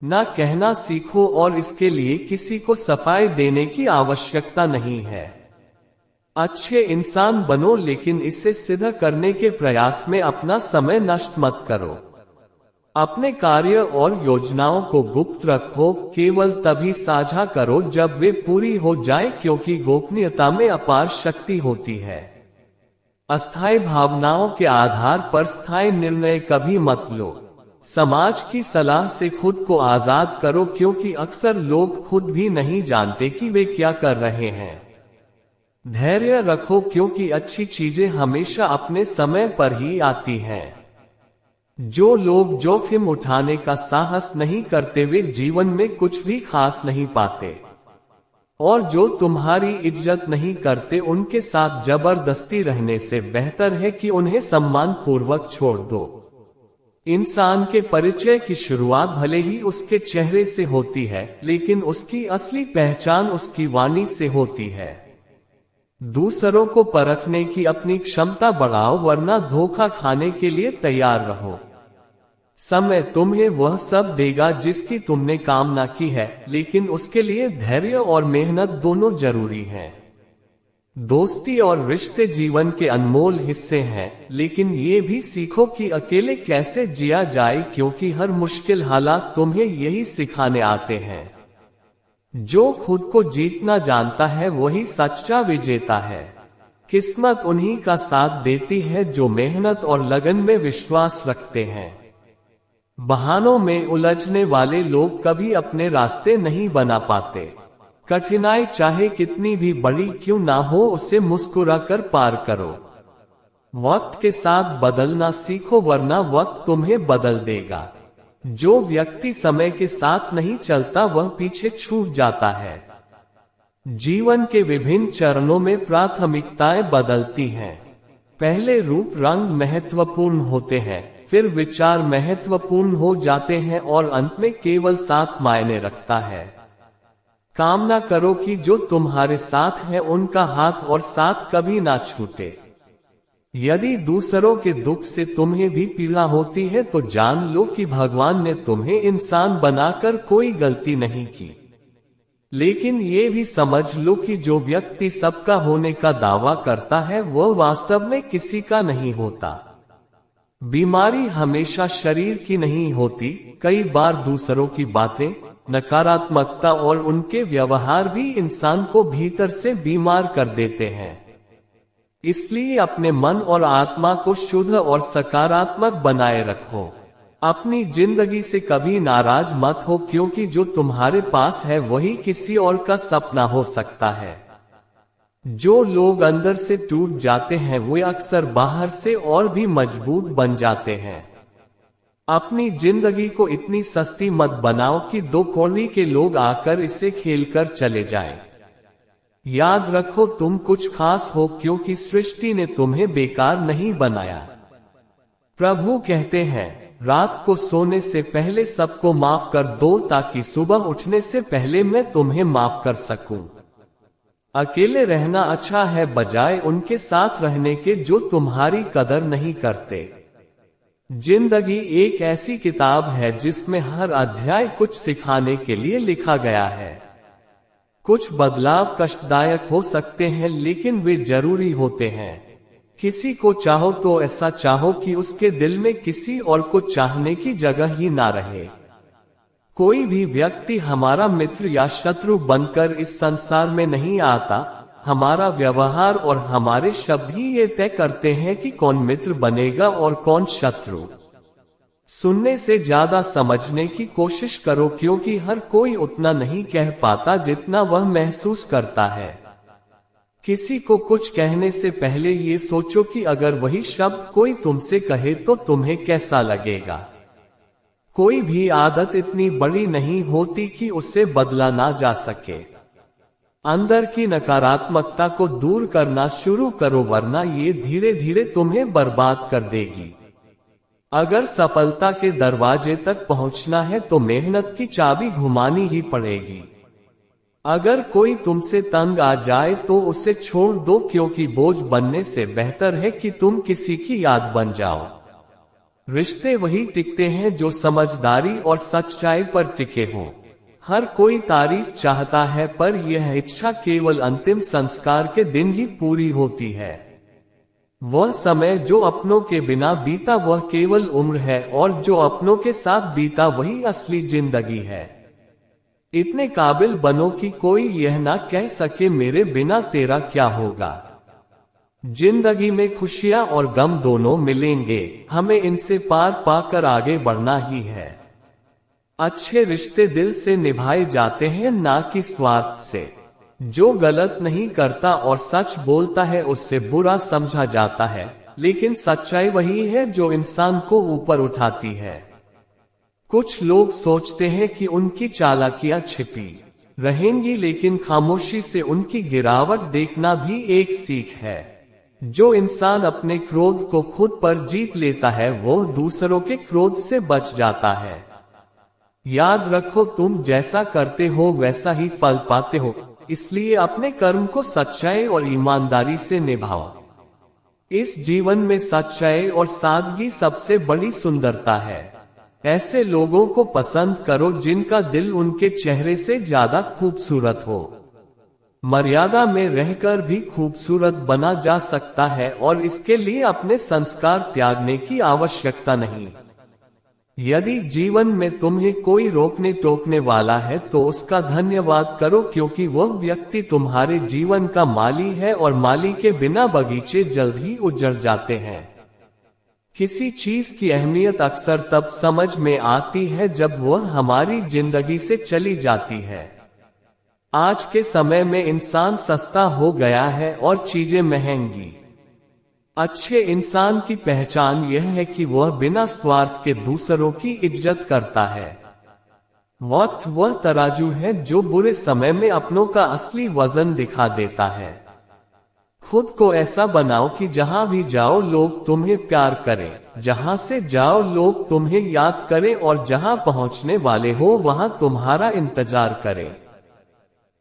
ना कहना सीखो और इसके लिए किसी को सफाई देने की आवश्यकता नहीं है। अच्छे इंसान बनो लेकिन इसे सिद्ध करने के प्रयास में अपना समय नष्ट मत करो। अपने कार्य और योजनाओं को गुप्त रखो, केवल तभी साझा करो जब वे पूरी हो जाए, क्योंकि गोपनीयता में अपार शक्ति होती है। अस्थायी भावनाओं के आधार पर स्थायी निर्णय कभी मत लो। समाज की सलाह से खुद को आजाद करो, क्योंकि अक्सर लोग खुद भी नहीं जानते कि वे क्या कर रहे हैं। धैर्य रखो, क्योंकि अच्छी चीजें हमेशा अपने समय पर ही आती हैं। जो लोग जोखिम उठाने का साहस नहीं करते वे जीवन में कुछ भी खास नहीं पाते, और जो तुम्हारी इज्जत नहीं करते उनके साथ जबरदस्ती रहने से बेहतर है कि उन्हें सम्मान पूर्वक छोड़ दो। इंसान के परिचय की शुरुआत भले ही उसके चेहरे से होती है, लेकिन उसकी असली पहचान उसकी वाणी से होती है। दूसरों को परखने की अपनी क्षमता बढ़ाओ, वरना धोखा खाने के लिए तैयार रहो। समय तुम्हें वह सब देगा जिसकी तुमने कामना की है, लेकिन उसके लिए धैर्य और मेहनत दोनों जरूरी हैं। दोस्ती और रिश्ते जीवन के अनमोल हिस्से हैं, लेकिन ये भी सीखो कि अकेले कैसे जिया जाए, क्योंकि हर मुश्किल हालात तुम्हें यही सिखाने आते हैं। जो खुद को जीतना जानता है वही सच्चा विजेता है। किस्मत उन्हीं का साथ देती है जो मेहनत और लगन में विश्वास रखते हैं। बहानों में उलझने वाले लोग कभी अपने रास्ते नहीं बना पाते। कठिनाई चाहे कितनी भी बड़ी क्यों ना हो, उसे मुस्कुराकर पार करो। वक्त के साथ बदलना सीखो, वरना वक्त तुम्हें बदल देगा। जो व्यक्ति समय के साथ नहीं चलता वह पीछे छूट जाता है। जीवन के विभिन्न चरणों में प्राथमिकताएं बदलती हैं। पहले रूप रंग महत्वपूर्ण होते हैं, फिर विचार महत्वपूर्ण हो जाते हैं, और अंत में केवल साथ मायने रखता है। कामना करो कि जो तुम्हारे साथ है उनका हाथ और साथ कभी ना छूटे। यदि दूसरों के दुख से तुम्हें भी पीड़ा होती है तो जान लो कि भगवान ने तुम्हें इंसान बनाकर कोई गलती नहीं की। लेकिन ये भी समझ लो कि जो व्यक्ति सबका होने का दावा करता है वह वास्तव में किसी का नहीं होता। बीमारी हमेशा शरीर की नहीं होती, कई बार दूसरों की बातें, नकारात्मकता और उनके व्यवहार भी इंसान को भीतर से बीमार कर देते हैं। इसलिए अपने मन और आत्मा को शुद्ध और सकारात्मक बनाए रखो। अपनी जिंदगी से कभी नाराज मत हो, क्योंकि जो तुम्हारे पास है वही किसी और का सपना हो सकता है। जो लोग अंदर से टूट जाते हैं वे अक्सर बाहर से और भी मजबूत बन जाते हैं। अपनी जिंदगी को इतनी सस्ती मत बनाओ कि दो कौड़ी के लोग आकर इसे खेलकर चले जाएं। याद रखो तुम कुछ खास हो, क्योंकि सृष्टि ने तुम्हें बेकार नहीं बनाया। प्रभु कहते हैं, रात को सोने से पहले सबको माफ कर दो, ताकि सुबह उठने से पहले मैं तुम्हें माफ कर सकूं। अकेले रहना अच्छा है बजाय उनके साथ रहने के जो तुम्हारी कदर नहीं करते। जिंदगी एक ऐसी किताब है जिसमें हर अध्याय कुछ सिखाने के लिए लिखा गया है। कुछ बदलाव कष्टदायक हो सकते हैं, लेकिन वे जरूरी होते हैं। किसी को चाहो तो ऐसा चाहो कि उसके दिल में किसी और को चाहने की जगह ही ना रहे। कोई भी व्यक्ति हमारा मित्र या शत्रु बनकर इस संसार में नहीं आता। हमारा व्यवहार और हमारे शब्द ही ये तय करते हैं कि कौन मित्र बनेगा और कौन शत्रु। सुनने से ज्यादा समझने की कोशिश करो, क्योंकि हर कोई उतना नहीं कह पाता जितना वह महसूस करता है। किसी को कुछ कहने से पहले ये सोचो कि अगर वही शब्द कोई तुमसे कहे तो तुम्हें कैसा लगेगा। कोई भी आदत इतनी बड़ी नहीं होती कि उससे बदला ना जा सके। अंदर की नकारात्मकता को दूर करना शुरू करो, वरना ये धीरे धीरे तुम्हें बर्बाद कर देगी। अगर सफलता के दरवाजे तक पहुंचना है तो मेहनत की चाबी घुमानी ही पड़ेगी। अगर कोई तुमसे तंग आ जाए तो उसे छोड़ दो, क्योंकि बोझ बनने से बेहतर है कि तुम किसी की याद बन जाओ। रिश्ते वही टिकते हैं जो समझदारी और सच्चाई पर टिके हों। हर कोई तारीफ चाहता है, पर यह इच्छा केवल अंतिम संस्कार के दिन ही पूरी होती है। वह समय जो अपनों के बिना बीता वह केवल उम्र है, और जो अपनों के साथ बीता वही असली जिंदगी है। इतने काबिल बनो कि कोई यह ना कह सके मेरे बिना तेरा क्या होगा। जिंदगी में खुशियां और गम दोनों मिलेंगे, हमें इनसे पार पाकर आगे बढ़ना ही है। अच्छे रिश्ते दिल से निभाए जाते हैं, ना कि स्वार्थ से। जो गलत नहीं करता और सच बोलता है उससे बुरा समझा जाता है, लेकिन सच्चाई वही है जो इंसान को ऊपर उठाती है। कुछ लोग सोचते हैं कि उनकी चालाकियां छिपी रहेंगी, लेकिन खामोशी से उनकी गिरावट देखना भी एक सीख है। जो इंसान अपने क्रोध को खुद पर जीत लेता है वो दूसरों के क्रोध से बच जाता है। याद रखो, तुम जैसा करते हो वैसा ही फल पाते हो, इसलिए अपने कर्म को सच्चाई और ईमानदारी से निभाओ। इस जीवन में सच्चाई और सादगी सबसे बड़ी सुंदरता है। ऐसे लोगों को पसंद करो जिनका दिल उनके चेहरे से ज्यादा खूबसूरत हो। मर्यादा में रहकर भी खूबसूरत बना जा सकता है, और इसके लिए अपने संस्कार त्यागने की आवश्यकता नहीं। यदि जीवन में तुम्हें कोई रोकने टोकने वाला है तो उसका धन्यवाद करो, क्योंकि वह व्यक्ति तुम्हारे जीवन का माली है, और माली के बिना बगीचे जल्द ही उजड़ जाते हैं। किसी चीज की अहमियत अक्सर तब समझ में आती है जब वह हमारी जिंदगी से चली जाती है। आज के समय में इंसान सस्ता हो गया है और चीजें महंगी। अच्छे इंसान की पहचान यह है कि वह बिना स्वार्थ के दूसरों की इज्जत करता है। वक्त वह तराजू है जो बुरे समय में अपनों का असली वजन दिखा देता है। खुद को ऐसा बनाओ कि जहां भी जाओ लोग तुम्हें प्यार करें, जहां से जाओ लोग तुम्हें याद करें, और जहां पहुंचने वाले हो वहां तुम्हारा इंतजार करें।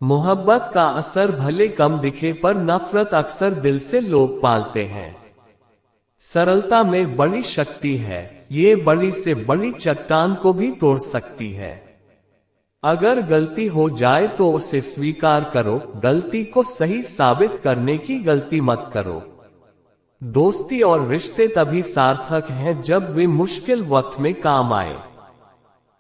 मोहब्बत का असर भले कम दिखे, पर नफरत अक्सर दिल से लोग पालते हैं। सरलता में बड़ी शक्ति है, ये बड़ी से बड़ी चट्टान को भी तोड़ सकती है। अगर गलती हो जाए तो उसे स्वीकार करो, गलती को सही साबित करने की गलती मत करो। दोस्ती और रिश्ते तभी सार्थक हैं जब वे मुश्किल वक्त में काम आए।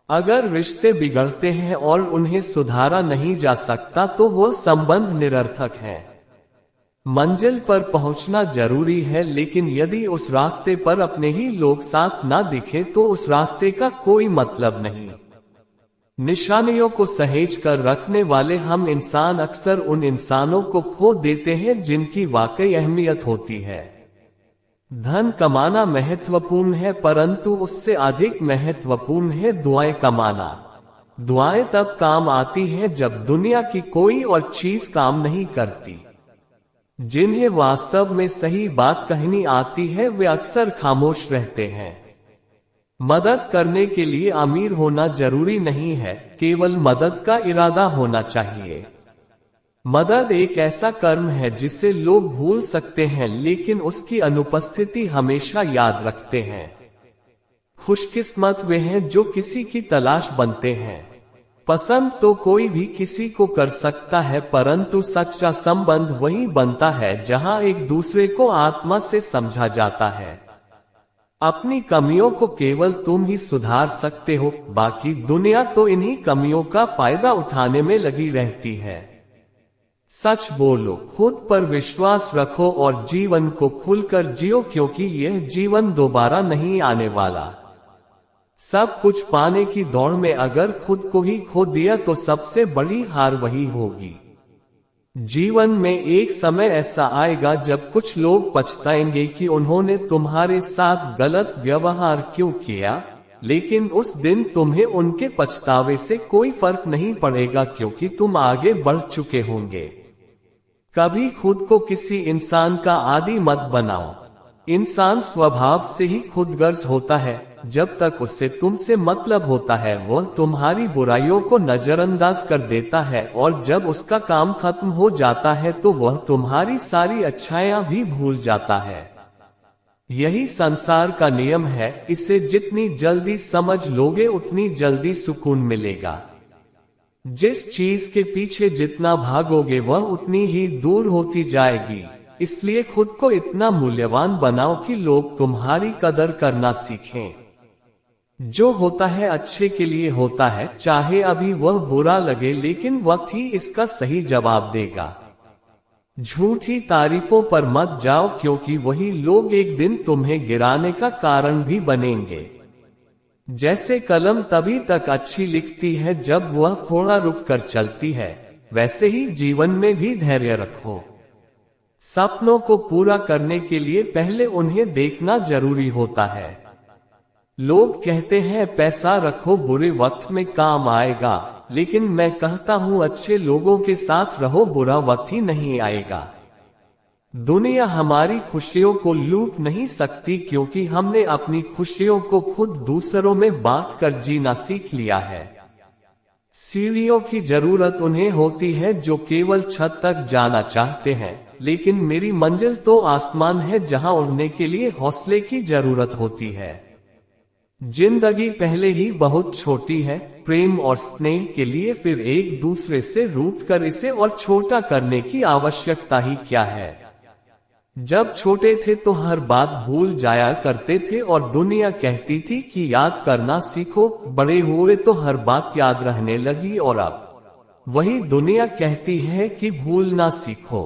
अगर रिश्ते बिगड़ते हैं और उन्हें सुधारा नहीं जा सकता तो वो संबंध निरर्थक है। मंजिल पर पहुंचना जरूरी है, लेकिन यदि उस रास्ते पर अपने ही लोग साथ ना दिखे तो उस रास्ते का कोई मतलब नहीं। निशानियों को सहेज कर रखने वाले हम इंसान अक्सर उन इंसानों को खो देते हैं जिनकी वाकई अहमियत होती है। धन कमाना महत्वपूर्ण है, परंतु उससे अधिक महत्वपूर्ण है दुआएं कमाना। दुआएं तब काम आती हैं जब दुनिया की कोई और चीज काम नहीं करती। जिन्हें वास्तव में सही बात कहनी आती है वे अक्सर खामोश रहते हैं। मदद करने के लिए अमीर होना जरूरी नहीं है, केवल मदद का इरादा होना चाहिए। मदद एक ऐसा कर्म है जिसे लोग भूल सकते हैं, लेकिन उसकी अनुपस्थिति हमेशा याद रखते हैं। खुशकिस्मत वे हैं जो किसी की तलाश बनते हैं। पसंद तो कोई भी किसी को कर सकता है, परंतु सच्चा संबंध वही बनता है जहां एक दूसरे को आत्मा से समझा जाता है। अपनी कमियों को केवल तुम ही सुधार सकते हो, बाकी दुनिया तो इन्हीं कमियों का फायदा उठाने में लगी रहती है। सच बोलो, खुद पर विश्वास रखो और जीवन को खुलकर जियो, क्योंकि यह जीवन दोबारा नहीं आने वाला। सब कुछ पाने की दौड़ में अगर खुद को ही खो दिया तो सबसे बड़ी हार वही होगी। जीवन में एक समय ऐसा आएगा जब कुछ लोग पछताएंगे कि उन्होंने तुम्हारे साथ गलत व्यवहार क्यों किया, लेकिन उस दिन तुम्हें उनके पछतावे से कोई फर्क नहीं पड़ेगा, क्योंकि तुम आगे बढ़ चुके होंगे। कभी खुद को किसी इंसान का आदी मत बनाओ। इंसान स्वभाव से ही खुदगर्ज होता है। जब तक उसे तुमसे मतलब होता है वह तुम्हारी बुराइयों को नजरअंदाज कर देता है, और जब उसका काम खत्म हो जाता है तो वह तुम्हारी सारी अच्छाइयां भी भूल जाता है। यही संसार का नियम है, इसे जितनी जल्दी समझ लोगे उतनी जल्दी सुकून मिलेगा। जिस चीज के पीछे जितना भागोगे वह उतनी ही दूर होती जाएगी। इसलिए खुद को इतना मूल्यवान बनाओ कि लोग तुम्हारी कदर करना सीखें। जो होता है अच्छे के लिए होता है, चाहे अभी वह बुरा लगे, लेकिन वक्त ही इसका सही जवाब देगा। झूठी तारीफों पर मत जाओ, क्योंकि वही लोग एक दिन तुम्हें गिराने का कारण भी बनेंगे। जैसे कलम तभी तक अच्छी लिखती है जब वह थोड़ा रुक कर चलती है, वैसे ही जीवन में भी धैर्य रखो। सपनों को पूरा करने के लिए पहले उन्हें देखना जरूरी होता है। लोग कहते हैं पैसा रखो बुरे वक्त में काम आएगा, लेकिन मैं कहता हूं अच्छे लोगों के साथ रहो, बुरा वक्त ही नहीं आएगा। दुनिया हमारी खुशियों को लूट नहीं सकती, क्योंकि हमने अपनी खुशियों को खुद दूसरों में बांट कर जीना सीख लिया है। सीढ़ियों की जरूरत उन्हें होती है जो केवल छत तक जाना चाहते हैं, लेकिन मेरी मंजिल तो आसमान है जहां उड़ने के लिए हौसले की जरूरत होती है। जिंदगी पहले ही बहुत छोटी है, प्रेम और स्नेह के लिए फिर एक दूसरे से रूठ कर इसे और छोटा करने की आवश्यकता ही क्या है। जब छोटे थे तो हर बात भूल जाया करते थे और दुनिया कहती थी कि याद करना सीखो, बड़े हुए तो हर बात याद रहने लगी और अब वही दुनिया कहती है कि भूलना सीखो।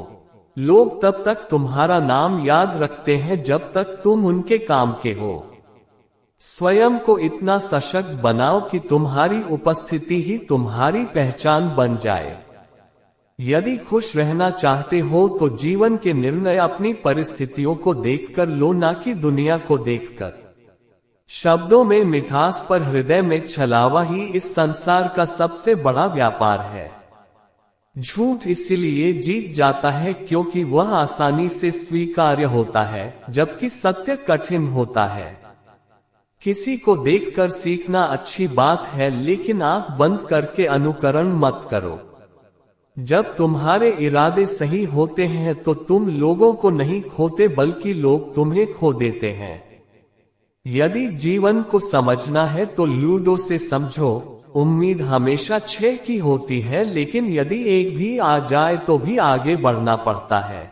लोग तब तक तुम्हारा नाम याद रखते हैं जब तक तुम उनके काम के हो। स्वयं को इतना सशक्त बनाओ कि तुम्हारी उपस्थिति ही तुम्हारी पहचान बन जाए। यदि खुश रहना चाहते हो तो जीवन के निर्णय अपनी परिस्थितियों को देखकर लो, ना कि दुनिया को देखकर। शब्दों में मिठास पर हृदय में छलावा ही इस संसार का सबसे बड़ा व्यापार है। झूठ इसलिए जीत जाता है क्योंकि वह आसानी से स्वीकार्य होता है, जबकि सत्य कठिन होता है। किसी को देखकर सीखना अच्छी बात है, लेकिन आंख बंद करके अनुकरण मत करो। जब तुम्हारे इरादे सही होते हैं तो तुम लोगों को नहीं खोते, बल्कि लोग तुम्हें खो देते हैं। यदि जीवन को समझना है तो लूडो से समझो। उम्मीद हमेशा 6 की होती है, लेकिन यदि एक भी आ जाए तो भी आगे बढ़ना पड़ता है।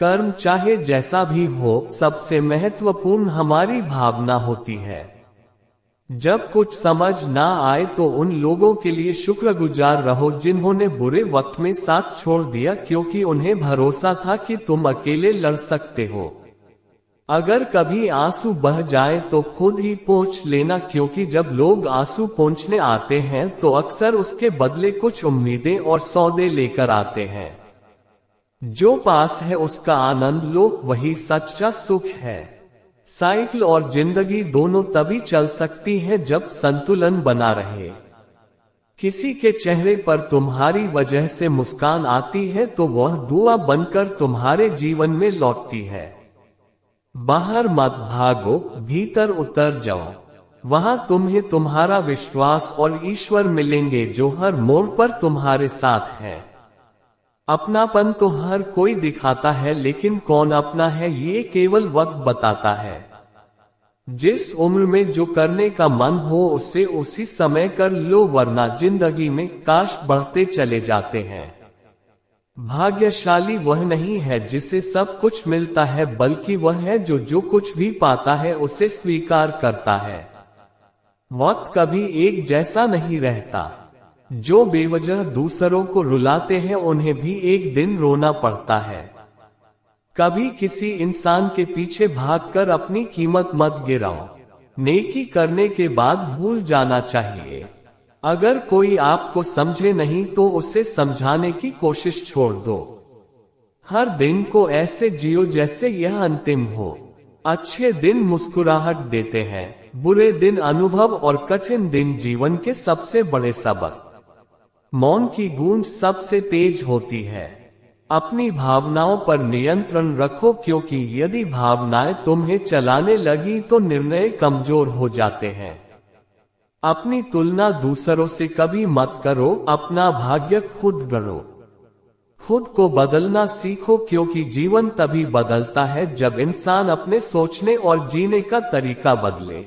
कर्म चाहे जैसा भी हो, सबसे महत्वपूर्ण हमारी भावना होती है। जब कुछ समझ ना आए तो उन लोगों के लिए शुक्रगुजार रहो जिन्होंने बुरे वक्त में साथ छोड़ दिया, क्योंकि उन्हें भरोसा था कि तुम अकेले लड़ सकते हो। अगर कभी आंसू बह जाए तो खुद ही पोंछ लेना, क्योंकि जब लोग आंसू पोंछने आते हैं तो अक्सर उसके बदले कुछ उम्मीदें और सौदे लेकर आते हैं। जो पास है उसका आनंद लो, वही सच्चा सुख है। साइकिल और जिंदगी दोनों तभी चल सकती है जब संतुलन बना रहे। किसी के चेहरे पर तुम्हारी वजह से मुस्कान आती है तो वह दुआ बनकर तुम्हारे जीवन में लौटती है। बाहर मत भागो, भीतर उतर जाओ। वहां तुम्हें तुम्हारा विश्वास और ईश्वर मिलेंगे जो हर मोड़ पर तुम्हारे साथ है। अपनापन तो हर कोई दिखाता है, लेकिन कौन अपना है ये केवल वक्त बताता है। जिस उम्र में जो करने का मन हो उसे उसी समय कर लो, वरना जिंदगी में काश बढ़ते चले जाते हैं। भाग्यशाली वह नहीं है जिसे सब कुछ मिलता है, बल्कि वह है जो जो कुछ भी पाता है उसे स्वीकार करता है। वक्त कभी एक जैसा नहीं रहता। जो बेवजह दूसरों को रुलाते हैं उन्हें भी एक दिन रोना पड़ता है। कभी किसी इंसान के पीछे भागकर अपनी कीमत मत गिराओ। नेकी करने के बाद भूल जाना चाहिए। अगर कोई आपको समझे नहीं तो उसे समझाने की कोशिश छोड़ दो। हर दिन को ऐसे जियो जैसे यह अंतिम हो। अच्छे दिन मुस्कुराहट देते हैं, बुरे दिन अनुभव और कठिन दिन जीवन के सबसे बड़े सबक। मौन की गूंज सबसे तेज होती है। अपनी भावनाओं पर नियंत्रण रखो, क्योंकि यदि भावनाएं तुम्हें चलाने लगी तो निर्णय कमजोर हो जाते हैं। अपनी तुलना दूसरों से कभी मत करो, अपना भाग्य खुद गढ़ो। खुद को बदलना सीखो, क्योंकि जीवन तभी बदलता है जब इंसान अपने सोचने और जीने का तरीका बदले।